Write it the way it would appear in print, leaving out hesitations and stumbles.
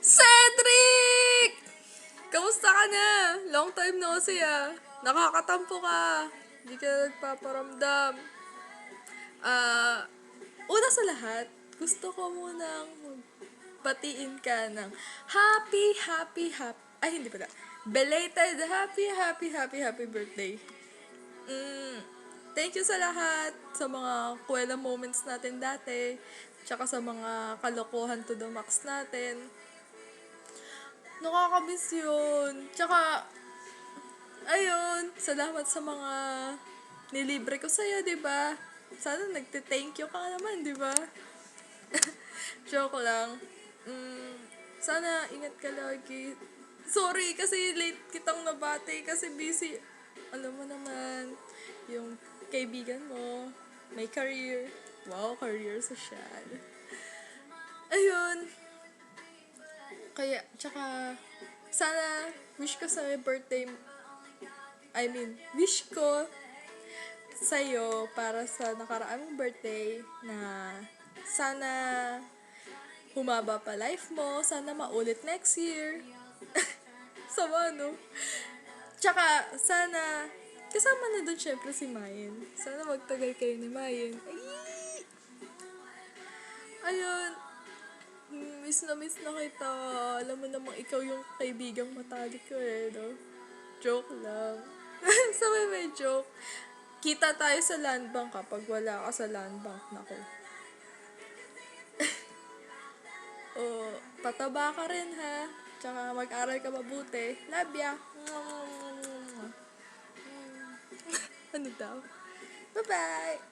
Cedric! Kamusta ka na? Long time no see Nakakatampo ka. Hindi ka nagpaparamdam. Ah, una sa lahat, gusto ko munang batiin ka ng happy, ay hindi pala, belated happy birthday. Thank you sa lahat, sa mga kuwela moments natin dati, tsaka sa mga kalokohan to the max natin. Nakakamiss yun. Tsaka, ayun, salamat sa mga nilibre ko sa'yo, di ba? Sana nagte-thank you ka naman, di ba? Joke lang. Sana ingat ka lagi. Sorry kasi late kitang nabati kasi busy. Alam mo naman, yung kaibigan mo, may career. Wow, career social. Ayun. Kaya, tsaka, sana, wish ko sa birthday, wish ko sa'yo para sa nakaraang birthday na sana humaba pa life mo, sana maulit next year. Sama, no? Tsaka, sana, kasama na dun syempre si Mayen. Sana magtagal kayo ni Mayen. Ay! Ayun, miss na kita. Alam mo namang ikaw yung kaibigang matalik ko no? Joke lang. Sabay may joke. Kita tayo sa land bank kapag wala ka sa land bank. Nako. Pataba ka rin ha. Tsaka mag-aral ka mabuti. Love ya. Ano daw? Bye-bye!